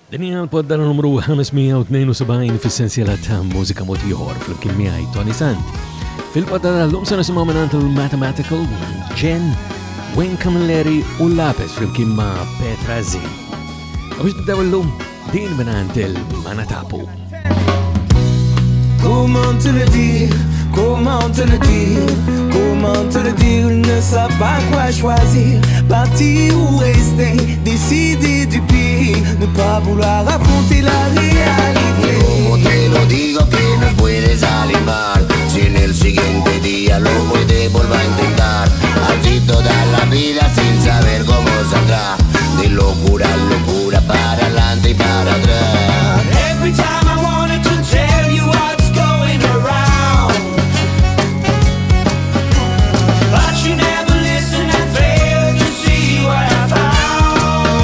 Dinja l-podda numru 572 fis-sensiela ta' Mużika Mod Ieħor fl-imkien miegħi Toni Sant. Fil-podda tal-lum se nisimgħu minn il-Mathematical, Jen, Wayne Camilleri u Lapis fl-imkien ma' Petra Z. U biex nibdew illum din minn il-Manatapu. Comment te le dire, comment te le dire, comment te le dire, il ne sait pas quoi choisir, partir ou rester, décider du pire, ne pas vouloir affronter la réalité. Como te lo digo que no puedes salir mal, si en el siguiente día lo puedes volver a intentar, así toda la vida sin saber cómo saldrá, de locura en locura, para adelante y para atrás. Every time I wanted to tell you what's going around, but you never listen and fail to see what I found.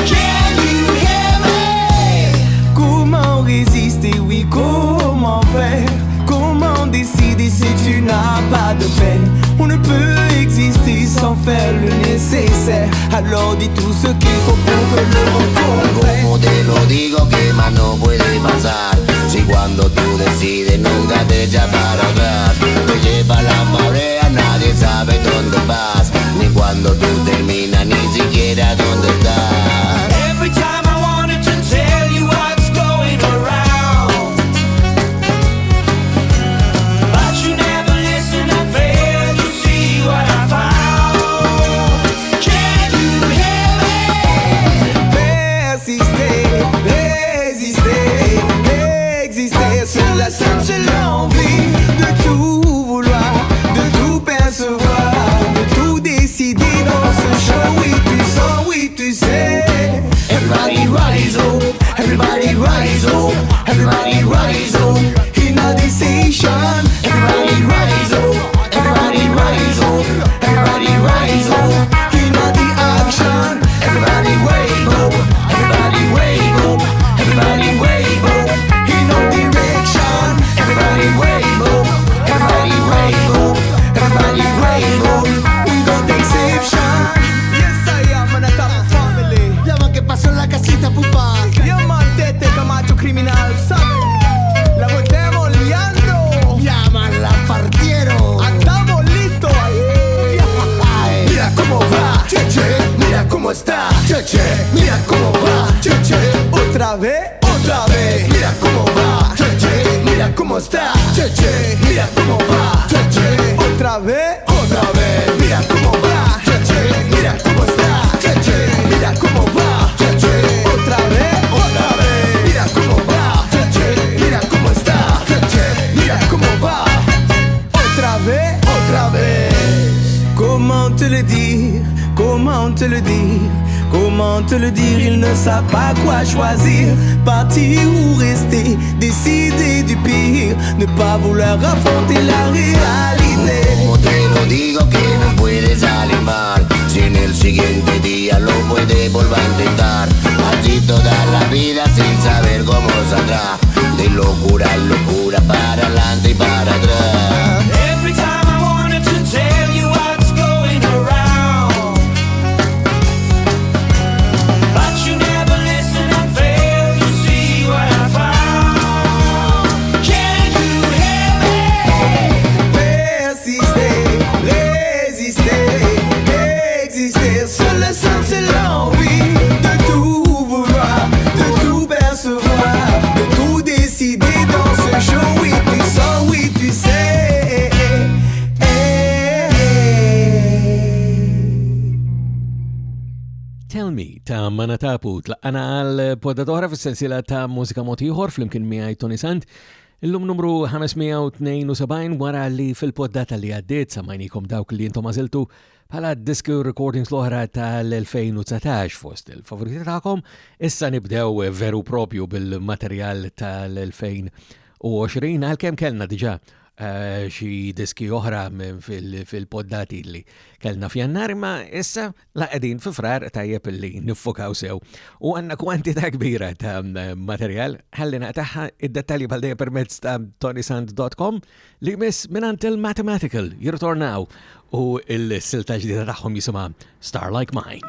Can you hear me? Comment résister, oui, comment faire? Comment décider si tu n'as pas de peine? On ne peut exister sans faire le nécessaire. Alors dis tout ce qu'il faut pour que le monde comprenne. Como te lo digo que más no puede pasar, si cuando tú decides nunca te echas para atrás, te lleva la marea, nadie sabe dónde vas, ni cuando tú terminas, ni siquiera dónde estás. Every time I wanted to tell you what's going around, but you never listen and fail to see what I found. Can you hear me? Persister, résister, exister, c'est la seule envie de tout vouloir, de tout percevoir, de tout décider dans ce show. Oui tu sais. Everybody rise up, everybody rise up, everybody rise up. In a decision, everybody rise up, everybody rise up, everybody rise up. In a the action, everybody wake up, everybody wake up, everybody wake up. In no direction, everybody wake up, everybody wake up, everybody wake up. Without exception. Yes I am an attack family. Llama que pasó en la casita, pupa. Yo mantete Camacho criminal, ¿sabes? La volteamos liando. Llámala, partieron. Andamos listos ahí. Mira cómo va, cheche. Mira cómo está, cheche. Mira cómo va, cheche. Otra vez. Mira cómo va, cheche. Mira cómo está, cheche. Mira cómo va, cheche. Otra vez. Mira cómo va, cheche. Mira cómo está, cheche. Mira cómo va, cheche. Otra vez. Mira cómo va, cheche. Mira cómo está, cheche. Mira cómo va, Otra vez. Comment te le dire, comment te le dire, comment te le dire, il ne sait pas quoi choisir, partir ou rester, décider du pire, ne pas vouloir affronter la réalité. Como te lo digo que no puede salir mal, si en el siguiente día lo puedes volver a intentar, así toda la vida sin saber cómo saldrá, de locura en locura, para adelante y para atrás. Every time I wanted to tell you what's going around, but you never listen and fail to see what I found. Can you hear me? Persister, résister, exister, seul le sens c'est l'envie de tout vouloir, de tout percevoir, de tout décider dans ce show. Oui tu sais. Tell Me ta' Manatapu tlaqqana għal poddatora fis-sensiela ta' Mużika Mod Ieħor fl-imkien miegħi Toni Sant. Illum numru 572 wara li fil-poddata li għaddiet samajnikom dawk li jintom għażiltu bħala diski recordings l-oħra tal-2019 fost il-favoriti tagħkom. Issa nibdew veru propju bil-materjal tal-2020 għalkemm kellna diġà xi diski oħra fil-poddati li kellna f'Jannar, imma issa laqegħdin fi frar tajjeb li niffokaw sew. U għandna kwantità kbira ta' materjal ħallina taħħa id-dettalji bħal permezz ta' ToniSant.com li miss minant il-Mathematical jirtornaw u il-silta ġdida tagħhom jisimha Star Like Mine.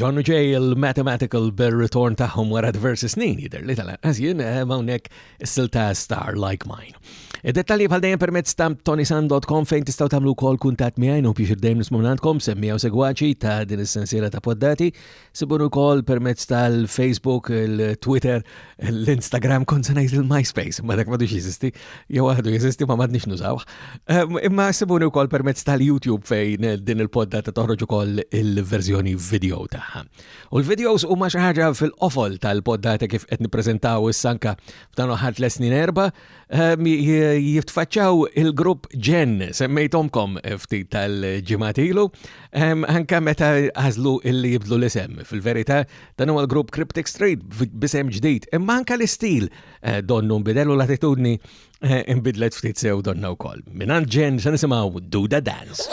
John J. il-Mathematical bil-return taħħom wara diversi snin jider li tal-anqas jien hawnhekk is-silta Star Like Mine. Id-dettalji bħal dejjem permezz ta' ToniSant.com fejn tistgħu tagħmlu wkoll kuntatt miegħi u biex dejjem nismumnantkom semmijaw segwaċi ta' din is-sensiela ta' poddati, sibunu wkoll permezz tal-Facebook, il-Twitter, l-Instagram, kont se ngħid il-MySpace, ma dak m'għadux jeżisti, jew għadu jeżisti ma m'għadniex nużawh. Imma sibunu wkoll permezz tal-YouTube fejn din il-poddata toħroġ ukoll il-verżjoni video tagħha. U l-videos huma xi ħaġa fil-qofol tal-poddata kif qed nippreżentaw is-sanka f'dan ħadd l-snin erba' jiftfaċċaw il-grupp Jen, semmejtomkom ftit tal-ġimgħat ilu, anke meta għażlu illi jibdlu l-isem. Fil-verità dan huwa l-grupp Cryptic Street b'isem ġdid, imma anke l-istil donnu nbidel u l-attitudni inbidlet ftit sew donna wkoll. Minant Jen se nisimgħu Do the Dance.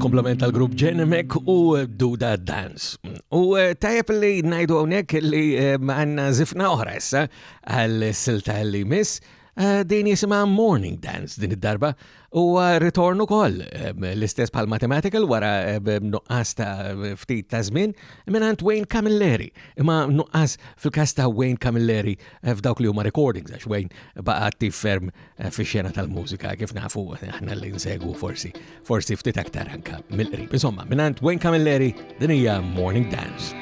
komplement tal-grupp Jen u Do the Dance. U tajab li najdu għonek li għanna zifna oħra issa għal-silta li miss din jisima Morning Dance din id-darba u ritornu kol l-istess bħal Mathematical wara nuqqas ta' ftit ta' żmien minant Wayne Camilleri. Imma nuqqas fil-kas ta' Wayne Camilleri f'dawk li huma recordings għax Wayne baqa' attiv ferm fix-xena tal-mużika kif nafu aħna li nsegwu forsi ftit aktar anka mill-qrib. Insomma, minant Wayne Camilleri din hija Morning Dance.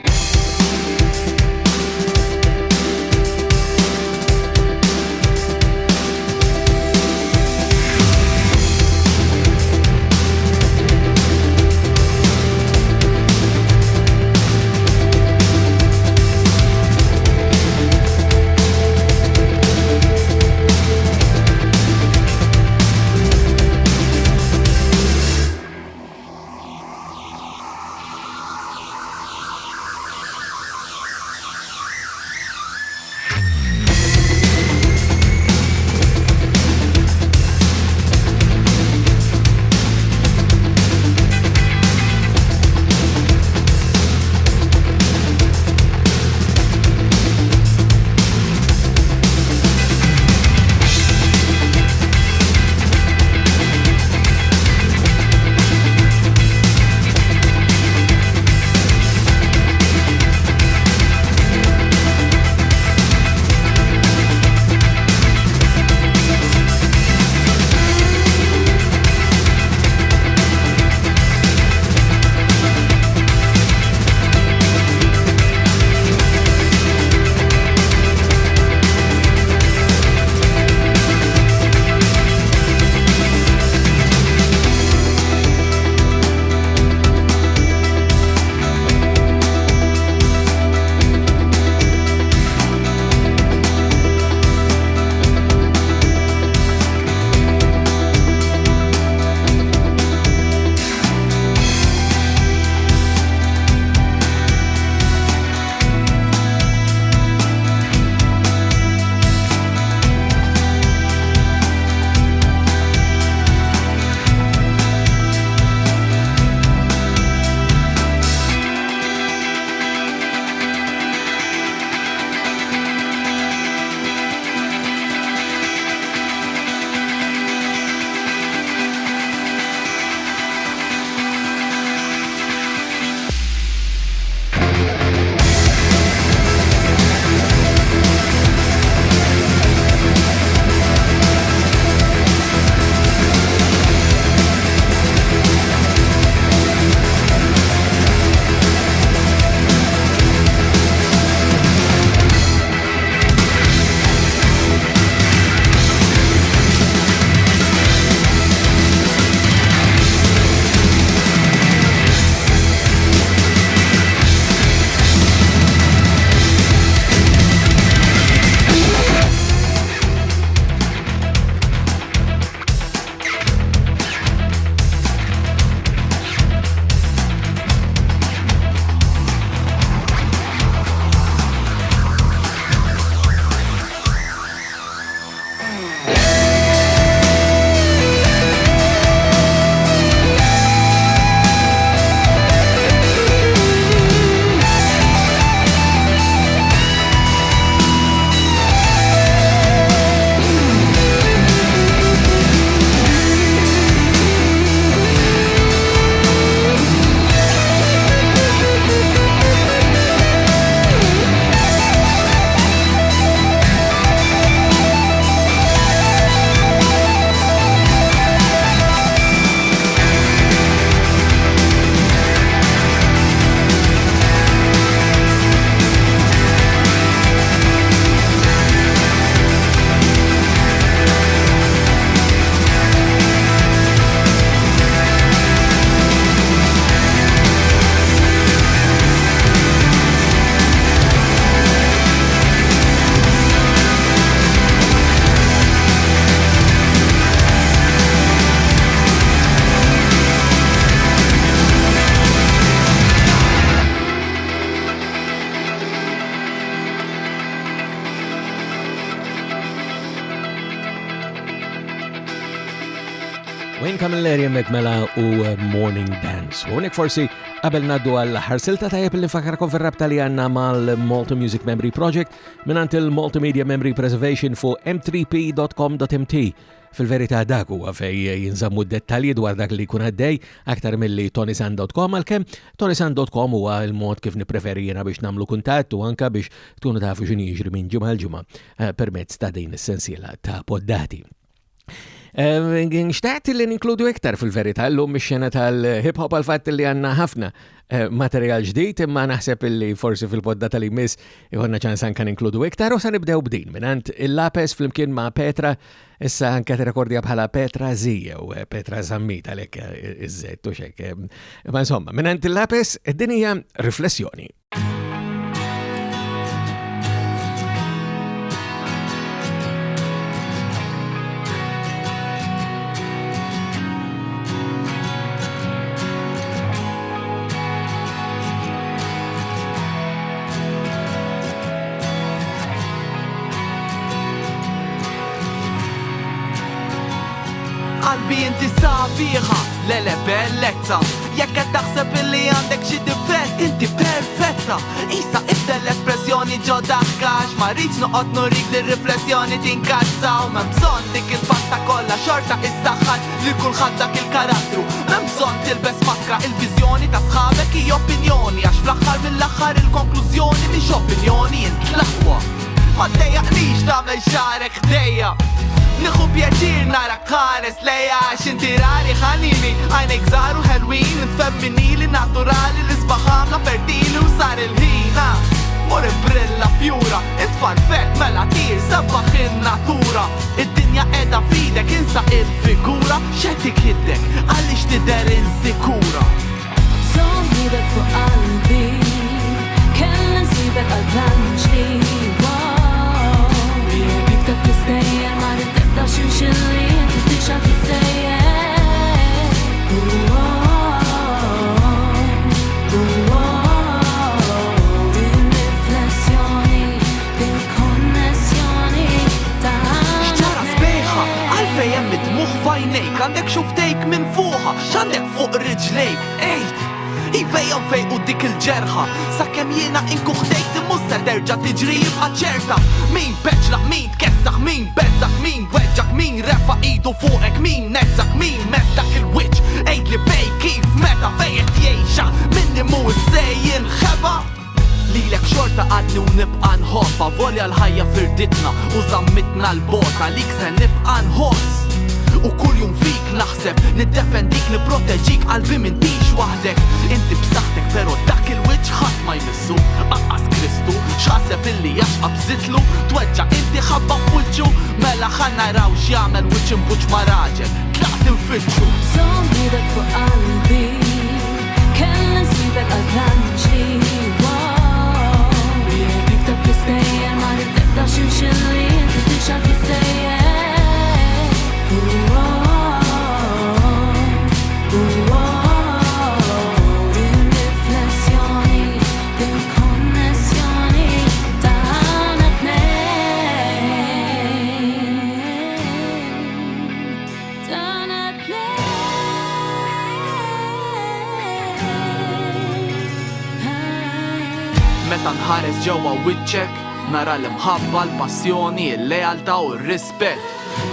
Wayne Camilleri hemmhekk mela u Morning Dance. U hawnhekk forsi qabel ngħaddu għall-aħħar silta tajjeb li nfakkarkom fir-rabta li għandna mal-Malta Music Memory Project mingħand il-Multimedia Memory Preservation fuq m3p.com.mt. Fil-verità dak huwa fej jinżammu d-dettalji dwar dak li jkun għaddej aktar milli ToniSant.com għalkemm ToniSant.com huwa l-mod kif nippreferi jiena biex nagħmlu kuntatt u anke biex tkunu tafu x'inhi jiġri minn ġimgħa l ġimgħa permezz ta' din is-sensiela ta' poddati. Xtaqt li ninkludu iktar fil-verità l-lum mix-xena tal-hip hop għal-fatt li għanna ħafna materjal ġdid imma naħseb li forsi fil-poddata li miss jħonna ċans anka ninkludu iktar u sa nibdew b'din minant il-lapes fl-imkien ma' Petra issa anka t-rekordja bħala Petra Zija u Petra Zammita lek iż-żett u xek. Ma insomma, minant il-lapes id-din hija riflessjoni. qalbi inti sabiħa, lele bellezza. Jekk qed taħseb illi għandek xi difett, inti perfetta. Issa ibda l-espressjoni ġo daħkax, ma rridx noqgħod nurik li riflessjoni tinkazza. U m'hemm bżonn dik il-pasta kollha xorta issaħħan li kulħadd dak il-karattru. M'hemm bżonn tilbes maskra, il-viżjoni ta' sħabek hi opinjoni, għax fl-aħħar mill-aħħar il-konklużjoni mhix opinjoni intlaqwa. Ma tdejjaqnix tagħmel xarek ħdejja. Nieħu pjaċir nara kares lejja x'inti rari ħanini għajnek żaru ħelwin infemminili naturali li sbaħamla fertili u sar il-ħina mor brilla fjura it-farfet mela tir sabbaħ in-natura id-dinja qiegħda fidek insa il-figura x'qed ikiddek għaliex tidher insikura. Żommidek fuq qalbi kellha nsibek għal-plan ġdid. Jekk iktab tistejjer ma tibda xinxilli inti tixa tissejjer. Din riflessjoni, din konnessjoni ta' x'ġara sbejħa għalfejn hemm id-dmugħ f'għajnejk għandek xuftejk minn fuqha x'għandek fuq riġlejk ejt. Ivejjon fejqu dik il-ġerħa sakemm jiena inkuħdejt imma se terġa' tiġri jibqa' ċerta. Min beċlaq, min tkessaħ, min beżżaq, min weġġak, min refa' idu fuqek, min nezzak, min mesdak il-wiċċ. Ejdli fej kif meta fejn qed jgħixha minni mhu issejjin ħeba. Lilek xorta għadni u nibqa' nħobba volja l-ħajja firditna u żammitna l-bota lik se nibqa' nħoss. U kull jum fik naħseb niddefendik nipproteġik qalbi m'intix waħdek. Inti b'saħħtek però dak il-wiċċ ħadd ma jmissu aqqas Kristu x'ħaseb illi jaxqa bżitlu tweġġa' inti ħabba f'wiċċu mela ħa naraw x'jagħmel wiċċ imbuġġ ma' raġel tlaqt infittxu. Żommidek fuq qalbi kellha nsibek għal-plan ġdid. Jekk iktab tistejjer ma tibda xinxilli inti tixa tissejjer. Din riflessjoni, din konnessjoni tagħna tnejn. Tagħna tnejn. Meta nħares ġewwa wiċċek nara l-imħabba, l-passjoni, il-lealtà u r-rispett.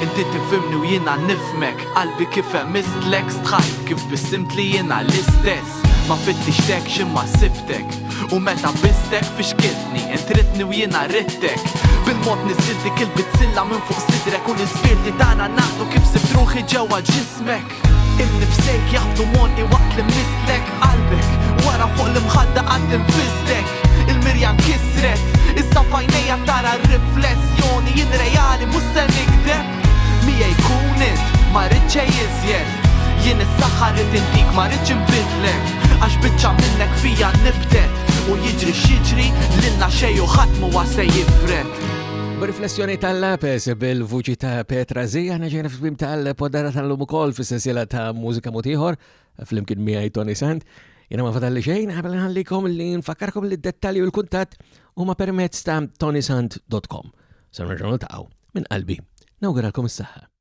Inti tifhimni u jiena nifmek qalbi kif hemistlek stħajt kif bissimt li jiena l-istess. Ma fittixtek x'imma sibtek u meta bistek fi xkiltni intritni u jiena rittek. Bil-mod niżiltik il-bitzilla minn fuq sidrek u l-ispirti tagħna naħdu kif sibt ruħi ġewwa ġismek. Il-nifsejk jaħdu monqi waqt li mislek qalbek wara fuq l-imħadda qatt infistek. Il-mirja nkisret issa f'għajnejja tara r-riflessjoni jien reali mhux se nikdeb. Mija jkun int ma rridx iżjed jien is-saħħa rrid intik ma rridx inbidlek għax biċċa minnek fija nibtet u jiġri x'jiġri lilna xejn u ħadd huwa se jifret. B'riflessjoni tal-lapes bil-vuċi ta' Petra Zija ġejna fil-bim tal-poddata tal-lum ukoll fis-sensiela ta' Mużika Mod Ieħor fl-imkien miegħi Toni Sant. Jiena ma fadalli xejn qabel nħallikom li nfakkarkom li d-dettalji u l-kuntatt huma permezz ta' ToniSant.com. Sa nerġgħu niltaqgħu minn qalbi. Nawguralkom is-saħħa.